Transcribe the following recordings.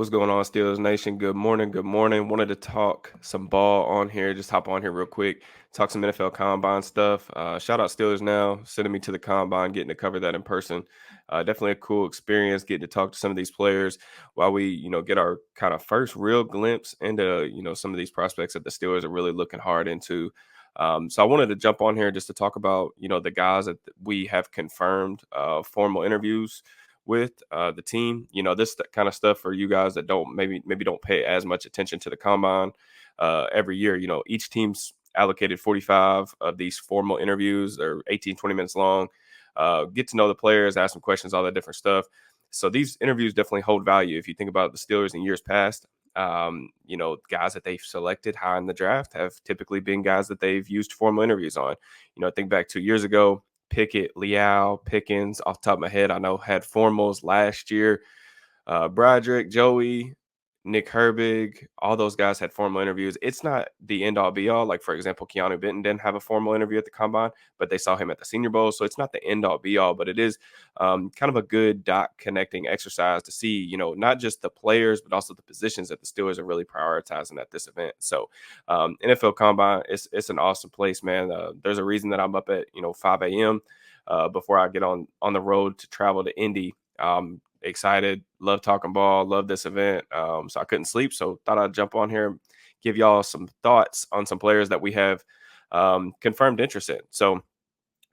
What's going on, Steelers Nation? Good morning. Good morning. Wanted to talk some ball on here. Just hop on here real quick. Talk some NFL Combine stuff. Shout out Steelers Now, sending me to the Combine, getting to cover that in person. Definitely a cool experience getting to talk to some of these players while we, get our kind of first real glimpse into, some of these prospects that the Steelers are really looking hard into. So I wanted to jump on here just to talk about, the guys that we have confirmed formal interviews with the team. This kind of stuff for you guys that don't maybe don't pay as much attention to the combine every year. Each team's allocated 45 of these formal interviews. They're 18, 20 minutes long. Get to know the players, ask some questions, all that different stuff. So these interviews definitely hold value. If you think about the Steelers in years past, guys that they've selected high in the draft have typically been guys that they've used formal interviews on. Think back 2 years ago, Pickett, Leal, Pickens, off the top of my head, I know had formals last year. Broderick, Joey, Nick Herbig, all those guys had formal interviews. It's not the end all be all. Like, for example, Keanu Benton didn't have a formal interview at the combine, but they saw him at the Senior Bowl. So it's not the end all be all, but it is kind of a good dot connecting exercise to see, not just the players, but also the positions that the Steelers are really prioritizing at this event. So NFL Combine, it's an awesome place, man. There's a reason that I'm up at, 5 a.m. Before I get on the road to travel to Indy. Excited, love talking ball, love this event. So I couldn't sleep, so thought I'd jump on here, give y'all some thoughts on some players that we have confirmed interest in. So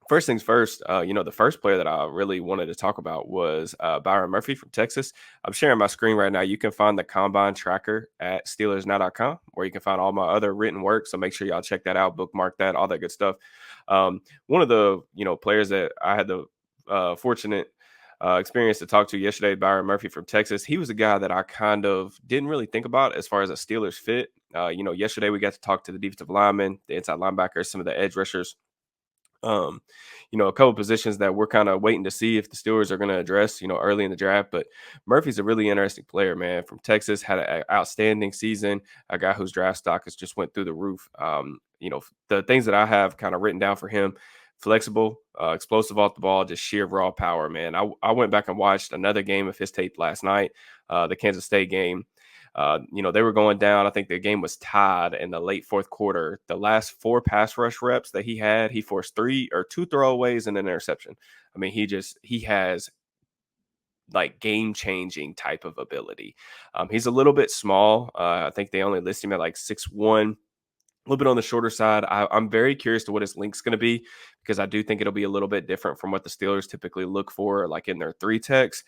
first things first, the first player that I really wanted to talk about was Byron Murphy from Texas. I'm sharing my screen right now. You can find the combine tracker at steelersnow.com, where you can find all my other written work. So make sure y'all check that out, bookmark that, all that good stuff. One of the players that I had the fortunate experience to talk to yesterday, Byron Murphy from Texas. He was a guy that I kind of didn't really think about as far as a Steelers fit. Yesterday we got to talk to the defensive linemen, the inside linebackers, some of the edge rushers. A couple positions that we're kind of waiting to see if the Steelers are going to address, early in the draft. But Murphy's a really interesting player, man. From Texas, had an outstanding season. A guy whose draft stock has just went through the roof. The things that I have kind of written down for him: flexible, explosive off the ball, just sheer raw power, man. I went back and watched another game of his tape last night, the Kansas State game. They were going down. I think the game was tied in the late fourth quarter. The last 4 pass rush reps that he forced 2 throwaways and an interception. I mean, he has like game changing type of ability. He's a little bit small. I think they only list him at like 6'1", a little bit on the shorter side. I'm very curious to what his link's going to be, because I do think it'll be a little bit different from what the Steelers typically look for, like in their 3 techs.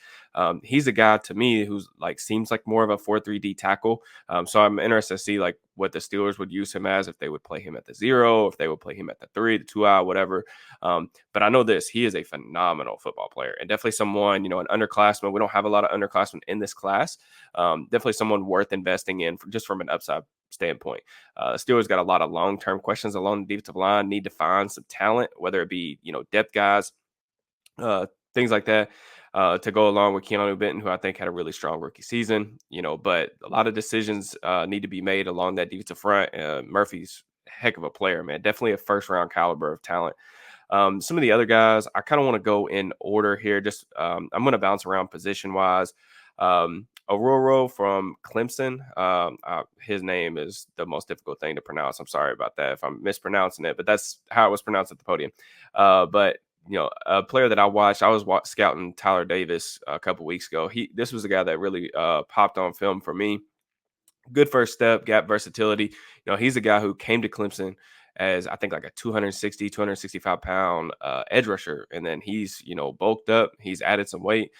He's a guy to me who's like seems like more of a 4-3-D tackle. So I'm interested to see like what the Steelers would use him as, if they would play him at the 0, if they would play him at the 3, the 2-eye, whatever. But I know this: he is a phenomenal football player, and definitely someone, an underclassman. We don't have a lot of underclassmen in this class. Definitely someone worth investing in just from an upside standpoint. Steelers got a lot of long-term questions along the defensive line, need to find some talent, whether it be, depth guys, things like that, to go along with Keanu Benton, who I think had a really strong rookie season, but a lot of decisions need to be made along that defensive front. Murphy's a heck of a player, man. Definitely a first-round caliber of talent. Some of the other guys, I kind of want to go in order here. Just I'm going to bounce around position-wise. Aurora from Clemson. His name is the most difficult thing to pronounce. I'm sorry about that if I'm mispronouncing it, but that's how it was pronounced at the podium. But a player that I watched, I was scouting Tyler Davis a couple weeks ago. This was a guy that really popped on film for me. Good first step, gap versatility. He's a guy who came to Clemson as I think like a 260, 265 pound edge rusher. And then he's, bulked up. He's added some weight.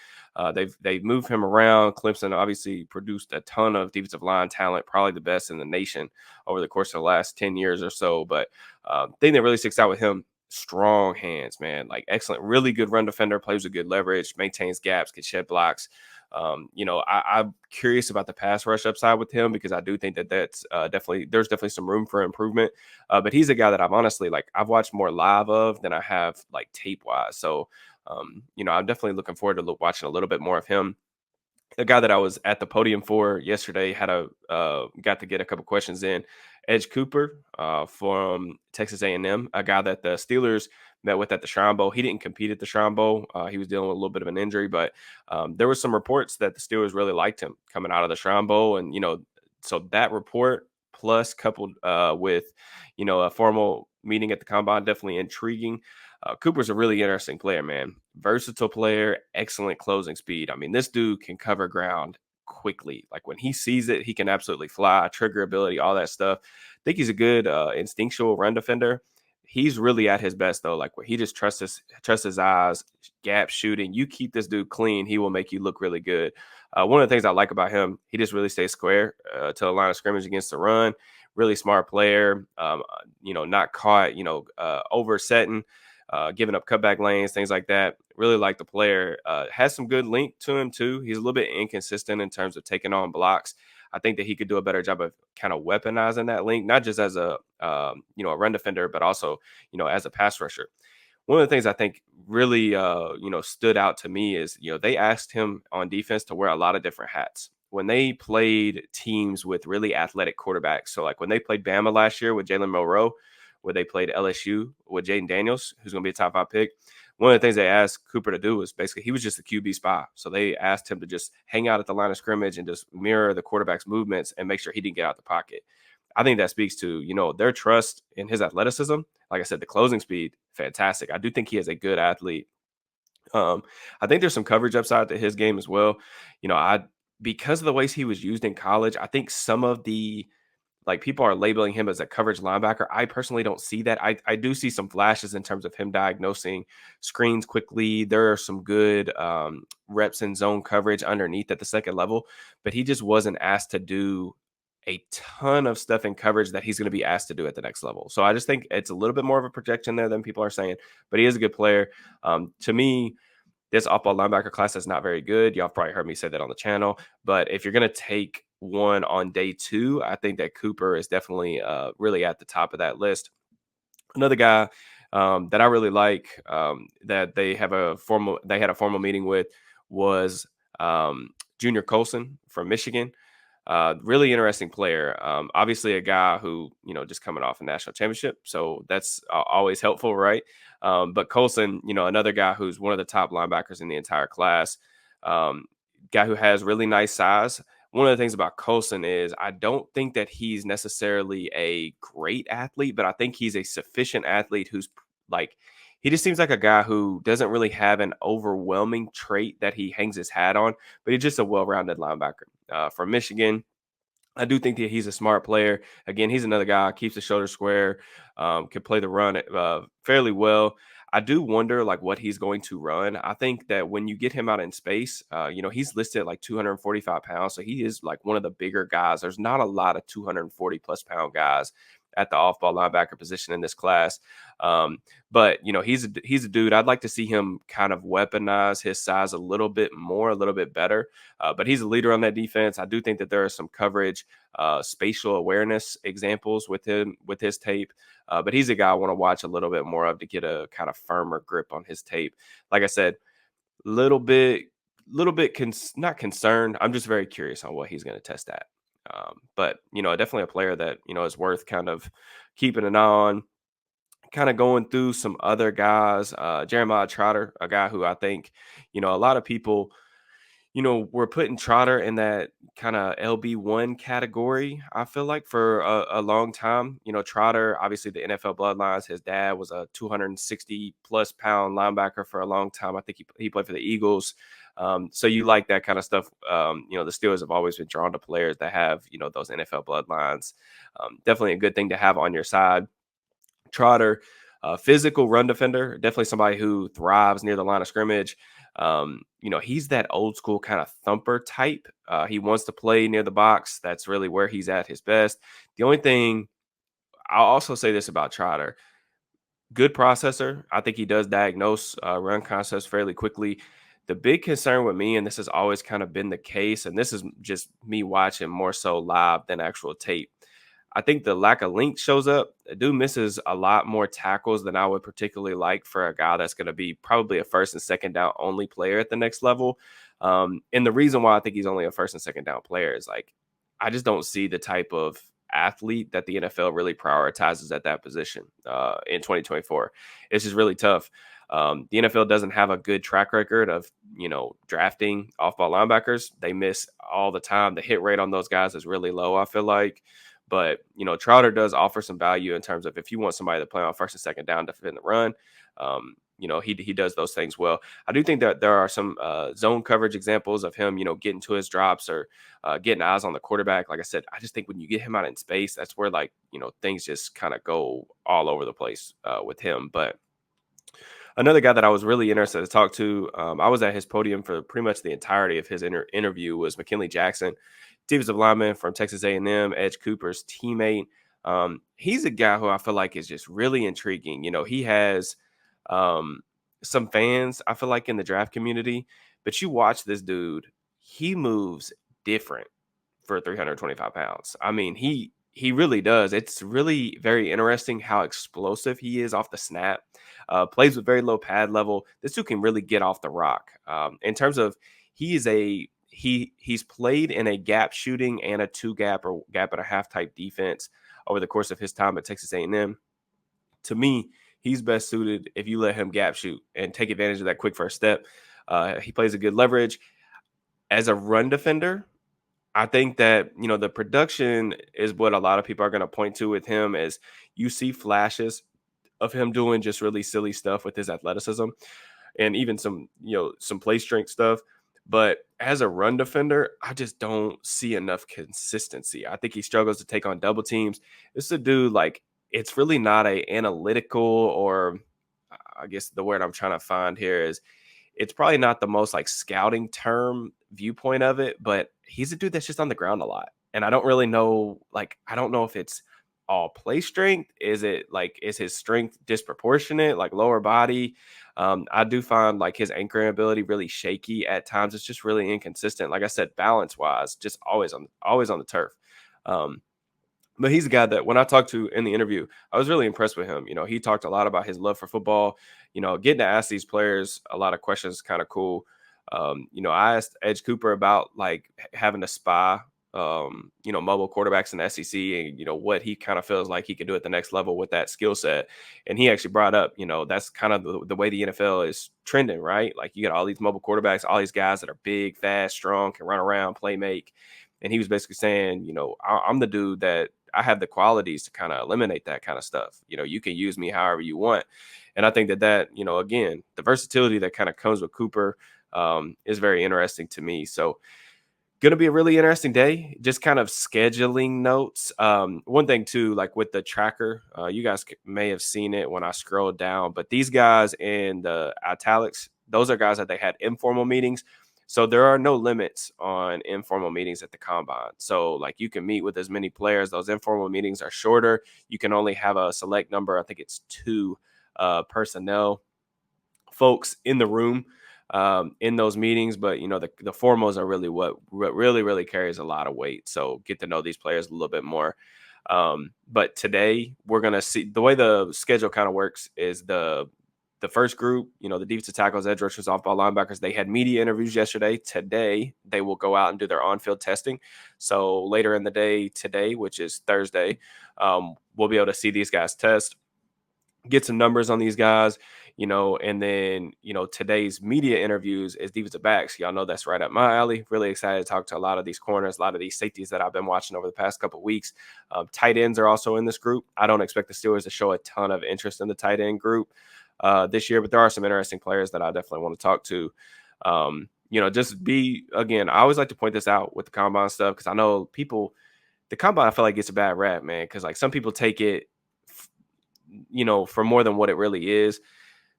They've moved him around. Clemson obviously produced a ton of defensive line talent, probably the best in the nation over the course of the last 10 years or so. But thing that really sticks out with him: strong hands, man. Like excellent, really good run defender, plays with good leverage, maintains gaps, can shed blocks. I'm curious about the pass rush upside with him, because I do think that's there's definitely some room for improvement. But he's a guy that I've watched more live of than I have like tape wise. So, I'm definitely looking forward to watching a little bit more of him. The guy that I was at the podium for yesterday got to get a couple questions in, Edge Cooper from Texas A&M, a guy that the Steelers met with at the Shrine Bowl. He didn't compete at the Shrine Bowl. He was dealing with a little bit of an injury, but there were some reports that the Steelers really liked him coming out of the Shrine Bowl. And, so that report plus coupled with, a formal meeting at the Combine, definitely intriguing. Cooper's a really interesting player, man. Versatile player, excellent closing speed. I mean, this dude can cover ground quickly. Like when he sees it, he can absolutely fly, trigger ability, all that stuff. I think he's a good instinctual run defender. He's really at his best though. Like where he just trusts his eyes, gap shooting. You keep this dude clean, he will make you look really good. One of the things I like about him, he just really stays square to the line of scrimmage against the run. Really smart player. Not caught. Oversetting. Giving up cutback lanes, things like that. Really like the player. Has some good length to him too. He's a little bit inconsistent in terms of taking on blocks. I think that he could do a better job of kind of weaponizing that length, not just as a run defender, but also as a pass rusher. One of the things I think really stood out to me is they asked him on defense to wear a lot of different hats when they played teams with really athletic quarterbacks. So like when they played Bama last year with Jalen Milroe, where they played LSU with Jaden Daniels, who's going to be a top 5 pick. One of the things they asked Cooper to do was basically he was just a QB spy. So they asked him to just hang out at the line of scrimmage and just mirror the quarterback's movements and make sure he didn't get out the pocket. I think that speaks to, their trust in his athleticism. Like I said, the closing speed, fantastic. I do think he is a good athlete. I think there's some coverage upside to his game as well. Because of the ways he was used in college, I think some of the people are labeling him as a coverage linebacker. I personally don't see that. I do see some flashes in terms of him diagnosing screens quickly. There are some good reps in zone coverage underneath at the second level, but he just wasn't asked to do a ton of stuff in coverage that he's going to be asked to do at the next level. So I just think it's a little bit more of a projection there than people are saying, but he is a good player. To me, this off-ball linebacker class is not very good. Y'all probably heard me say that on the channel. But if you're going to take one on day 2, I think that Cooper is definitely really at the top of that list. Another guy that I really like that they had a formal meeting with was Junior Colson from Michigan. Really interesting player. Obviously a guy who, just coming off a national championship. So that's always helpful, right? But Colson, another guy who's one of the top linebackers in the entire class. Guy who has really nice size. One of the things about Colson is I don't think that he's necessarily a great athlete, but I think he's a sufficient athlete who's he just seems like a guy who doesn't really have an overwhelming trait that he hangs his hat on, but he's just a well-rounded linebacker. From Michigan, I do think that he's a smart player. Again, he's another guy, keeps the shoulder square, can play the run fairly well. I do wonder what he's going to run. I think that when you get him out in space, he's listed at 245 pounds. So he is one of the bigger guys. There's not a lot of 240 plus pound guys at the off-ball linebacker position in this class. But he's a dude. I'd like to see him kind of weaponize his size a little bit more, a little bit better. But he's a leader on that defense. I do think that there are some coverage, spatial awareness examples with him, with his tape. But he's a guy I want to watch a little bit more of to get a kind of firmer grip on his tape. Like I said, little bit not concerned. I'm just very curious on what he's going to test at. But definitely a player that is worth kind of keeping an eye on. Kind of going through some other guys, Jeremiah Trotter, a guy who I think a lot of people we're putting Trotter in that kind of LB1 category, I feel like, for a long time. Trotter, obviously the NFL bloodlines. His dad was a 260 plus pound linebacker for a long time. I think he played for the Eagles. So you like that kind of stuff. The Steelers have always been drawn to players that have, those NFL bloodlines. Definitely a good thing to have on your side. Trotter, physical run defender, definitely somebody who thrives near the line of scrimmage. He's that old school kind of thumper type. He wants to play near the box. That's really where he's at his best. The only thing I'll also say this about Trotter, good processor. I think he does diagnose run concepts fairly quickly. The big concern with me, and this has always kind of been the case, and this is just me watching more so live than actual tape. I think the lack of length shows up. The dude misses a lot more tackles than I would particularly like for a guy that's going to be probably a first and second down only player at the next level. And the reason why I think he's only a first and second down player is I just don't see the type of athlete that the NFL really prioritizes at that position in 2024. It's just really tough. The NFL doesn't have a good track record of, drafting off-ball linebackers. They miss all the time. The hit rate on those guys is really low, I feel like. But, Trotter does offer some value in terms of if you want somebody to play on first and second down to defend the run. He does those things well. I do think that there are some zone coverage examples of him, getting to his drops or getting eyes on the quarterback. Like I said, I just think when you get him out in space, that's where things just kind of go all over the place with him. But another guy that I was really interested to talk to, I was at his podium for pretty much the entirety of his interview, was McKinley Jackson, defensive lineman from Texas A&M, Edge Cooper's teammate. He's a guy who I feel like is just really intriguing. He has some fans, I feel like, in the draft community, but you watch this dude, he moves different for 325 pounds. I mean, he really does. It's really very interesting how explosive he is off the snap. Plays with very low pad level. This dude can really get off the rock. In terms of, he's played in a gap shooting and a two gap or gap and a half type defense over the course of his time at Texas A&M. To me, he's best suited if you let him gap shoot and take advantage of that quick first step. He plays a good leverage as a run defender. I think that, the production is what a lot of people are going to point to with him, as you see flashes of him doing just really silly stuff with his athleticism and even some play strength stuff. But as a run defender, I just don't see enough consistency. I think he struggles to take on double teams. This is a dude, like, it's really not a analytical, or I guess the word I'm trying to find here is, it's probably not the most like scouting term viewpoint of it, but he's a dude that's just on the ground a lot. And I don't really know, I don't know if it's all play strength. Is his strength disproportionate, like lower body? I do find like his anchoring ability really shaky at times. It's just really inconsistent. Like I said, balance wise, just always on the turf. But he's a guy that when I talked to in the interview, I was really impressed with him. He talked a lot about his love for football. Getting to ask these players a lot of questions is kind of cool. I asked Edge Cooper about having to spy, mobile quarterbacks in the SEC and, what he kind of feels like he could do at the next level with that skill set. And he actually brought up, that's kind of the way the NFL is trending, right? Like, you got all these mobile quarterbacks, all these guys that are big, fast, strong, can run around, play, make. And he was basically saying, I'm the dude that I have the qualities to kind of eliminate that kind of stuff. You can use me however you want. And I think that, again, the versatility that kind of comes with Cooper is very interesting to me. So going to be a really interesting day. Just kind of scheduling notes. One thing too, like with the tracker, you guys may have seen it when I scrolled down, but these guys in the italics, those are guys that they had informal meetings. So there are no limits on informal meetings at the combine. So you can meet with as many players. Those informal meetings are shorter. You can only have a select number. I think it's 2 personnel folks in the room in those meetings. But, the formals are really what really, really carries a lot of weight. So get to know these players a little bit more. But today we're going to see the way the schedule kind of works is the first group, the defensive tackles, edge rushers, off-ball linebackers, they had media interviews yesterday. Today, they will go out and do their on-field testing. So later in the day today, which is Thursday, we'll be able to see these guys test, get some numbers on these guys, and then, today's media interviews is defensive backs. Y'all know that's right up my alley. Really excited to talk to a lot of these corners, a lot of these safeties that I've been watching over the past couple of weeks. Tight ends are also in this group. I don't expect the Steelers to show a ton of interest in the tight end group this year, but there are some interesting players that I definitely want to talk to. Again, I always like to point this out with the combine stuff, because I know the combine, I feel like, gets a bad rap, man, because some people take it, for more than what it really is.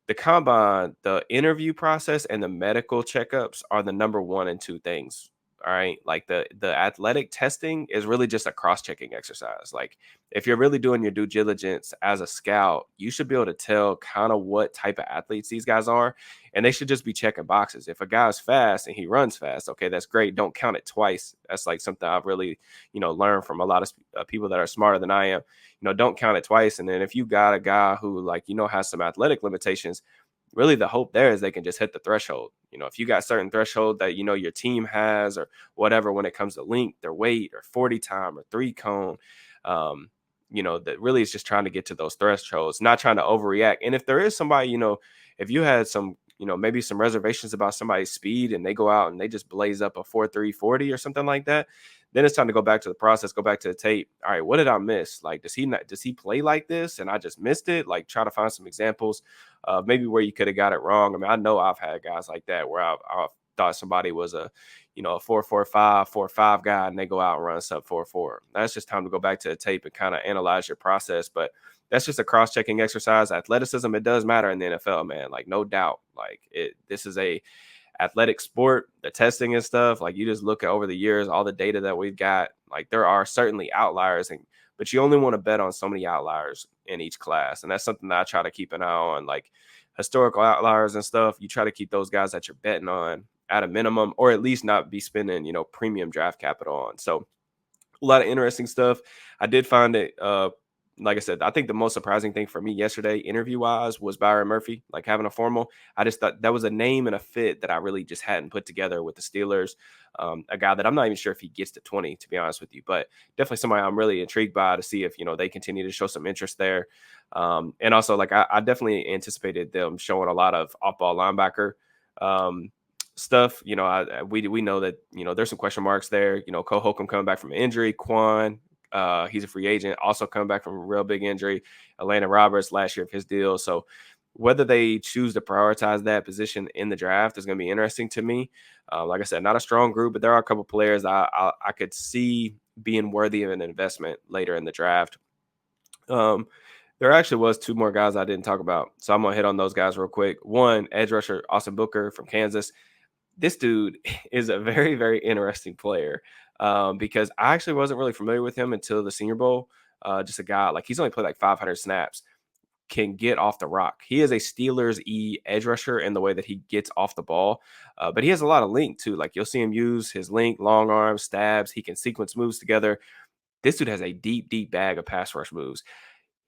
The combine, the interview process and the medical checkups are the number 1 and 2 things. All right. Like the athletic testing is really just a cross-checking exercise. Like, if you're really doing your due diligence as a scout, you should be able to tell kind of what type of athletes these guys are. And they should just be checking boxes. If a guy's fast and he runs fast, okay, that's great. Don't count it twice. That's something I've really, learned from a lot of people that are smarter than I am. Don't count it twice. And then if you got a guy who has some athletic limitations, really the hope there is they can just hit the threshold. If you got certain threshold that, your team has or whatever, when it comes to length or weight or 40 time or 3 cone, Um, that really is just trying to get to those thresholds, not trying to overreact. And if there is somebody, if you had some, maybe some reservations about somebody's speed and they go out and they just blaze up a 4.340 or something like that, then it's time to go back to the process, go back to the tape. All right, what did I miss? Like, does he play like this? And I just missed it. Like, try to find some examples of maybe where you could have got it wrong. I mean, I know I've had guys like that where I thought somebody was a 4.45, 4.5 guy, and they go out and run sub 4.4. That's just time to go back to the tape and kind of analyze your process. But that's just a cross-checking exercise. Athleticism, it does matter in the NFL, man. Like, no doubt. Like, this is a athletic sport, the testing and stuff. Like, you just look at over the years, all the data that we've got, like, there are certainly outliers, but you only want to bet on so many outliers in each class. And that's something that I try to keep an eye on. Like, historical outliers and stuff, you try to keep those guys that you're betting on at a minimum, or at least not be spending, premium draft capital on. So a lot of interesting stuff. I did find it, like I said, I think the most surprising thing for me yesterday, interview wise, was Byron Murphy, like having a formal. I just thought that was a name and a fit that I really just hadn't put together with the Steelers. A guy that I'm not even sure if he gets to 20, to be honest with you, but definitely somebody I'm really intrigued by to see if, they continue to show some interest there. And also, like, I definitely anticipated them showing a lot of off-ball linebacker stuff. We know that, there's some question marks there. Cole Holcomb coming back from an injury, Quan, he's a free agent, also coming back from a real big injury. Atlanta Roberts last year of his deal. So whether they choose to prioritize that position in the draft is going to be interesting to me. Like I said, not a strong group, but there are a couple players I could see being worthy of an investment later in the draft. There actually was two more guys I didn't talk about, so I'm gonna hit on those guys real quick. One, edge rusher Austin Booker from Kansas. This dude is a very, very interesting player, because I actually wasn't really familiar with him until the Senior Bowl. Just a guy, like, he's only played like 500 snaps, can get off the rock. He is a Steelers edge rusher in the way that he gets off the ball, but he has a lot of length too. Like, you'll see him use his length, long arms, stabs. He can sequence moves together. This dude has a deep, deep bag of pass rush moves.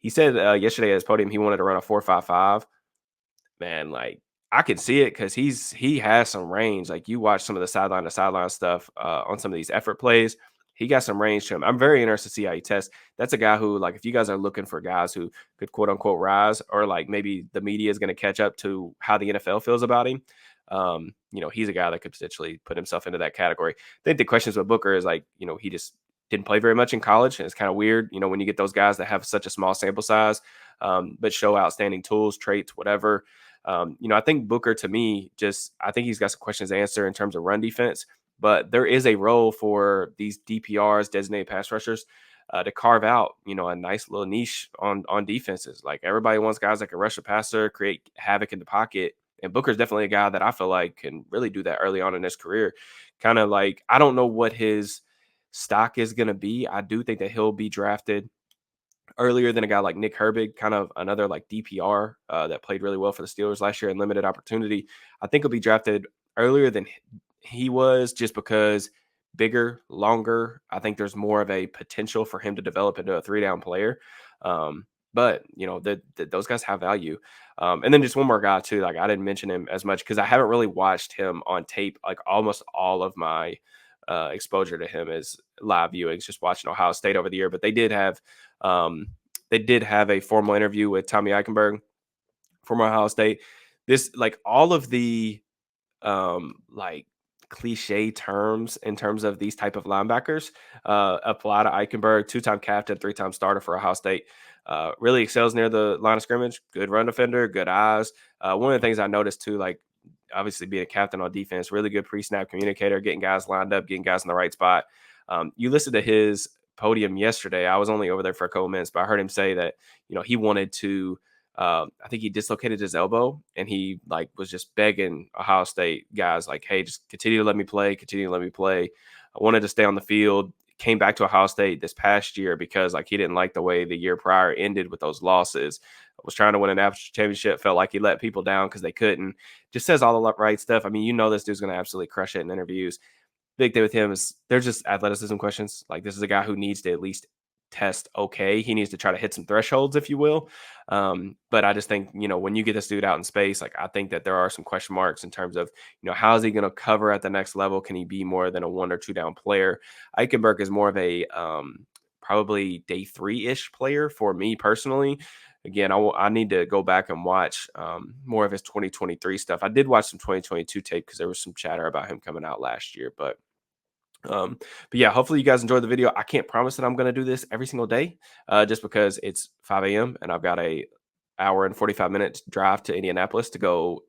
He said yesterday at his podium he wanted to run a 4.55. Man, like, I can see it because he has some range. Like, you watch some of the sideline to sideline stuff on some of these effort plays. He got some range to him. I'm very interested to see how he tests. That's a guy who, like, if you guys are looking for guys who could quote unquote rise, or like maybe the media is going to catch up to how the NFL feels about him, he's a guy that could potentially put himself into that category. I think the questions with Booker is, like, he just didn't play very much in college. And it's kind of weird, when you get those guys that have such a small sample size, but show outstanding tools, traits, whatever. I think Booker, to me, I think he's got some questions to answer in terms of run defense, but there is a role for these DPRs, designated pass rushers, to carve out, a nice little niche on defenses. Like, everybody wants guys that can rush the passer, create havoc in the pocket. And Booker's definitely a guy that I feel like can really do that early on in his career. Kind of like, I don't know what his stock is going to be. I do think that he'll be drafted earlier than a guy like Nick Herbig, kind of another like DPR that played really well for the Steelers last year in limited opportunity. I think he'll be drafted earlier than he was, just because bigger, longer. I think there's more of a potential for him to develop into a 3-down player. But those guys have value. And then just one more guy too. Like, I didn't mention him as much because I haven't really watched him on tape. Like, almost all of my exposure to him is live viewings, just watching Ohio State over the year. But they did have a formal interview with Tommy Eichenberg from Ohio State. This, like, all of the like cliche terms in terms of these type of linebackers apply to Eichenberg, 2-time captain, 3-time starter for Ohio State. Really excels near the line of scrimmage. Good run defender, good eyes. One of the things I noticed too, like, obviously being a captain on defense, really good pre-snap communicator, getting guys lined up, getting guys in the right spot. You listened to his podium yesterday. I was only over there for a couple minutes, but I heard him say that, he wanted to, I think he dislocated his elbow, and he, like, was just begging Ohio State guys, like, hey, just continue to let me play, continue to let me play. I wanted to stay on the field. Came back to Ohio State this past year because, like, he didn't like the way the year prior ended with those losses. Was trying to win a national championship, felt like he let people down because they couldn't. Just says all the right stuff. I mean, this dude's going to absolutely crush it in interviews. Big thing with him is there's just athleticism questions. Like, this is a guy who needs to at least test okay. He needs to try to hit some thresholds, if you will. But I just think, when you get this dude out in space, like, I think that there are some question marks in terms of, how is he going to cover at the next level? Can he be more than a 1 or 2 down player? Eichenberg is more of a probably day 3-ish player for me personally. Again, I need to go back and watch more of his 2023 stuff. I did watch some 2022 tape because there was some chatter about him coming out last year, but yeah, hopefully you guys enjoyed the video. I can't promise that I'm going to do this every single day, just because it's 5 a.m. and I've got a hour and 45 minutes drive to Indianapolis to go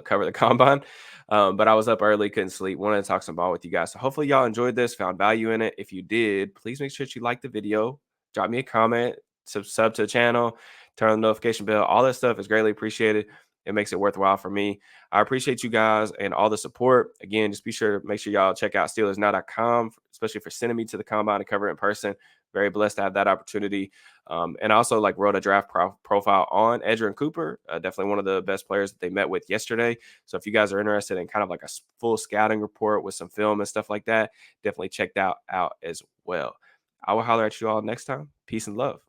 cover the combine. But I was up early, couldn't sleep, wanted to talk some ball with you guys. So hopefully y'all enjoyed this, found value in it. If you did, please make sure that you like the video, drop me a comment, sub to the channel, turn on the notification bell. All that stuff is greatly appreciated. It makes it worthwhile for me. I appreciate you guys and all the support. Again, just be sure to make sure y'all check out SteelersNow.com, especially for sending me to the combine to cover it in person. Very blessed to have that opportunity. And I also wrote a draft profile on Edgerrin Cooper, definitely one of the best players that they met with yesterday. So if you guys are interested in kind of like a full scouting report with some film and stuff like that, definitely check that out as well. I will holler at you all next time. Peace and love.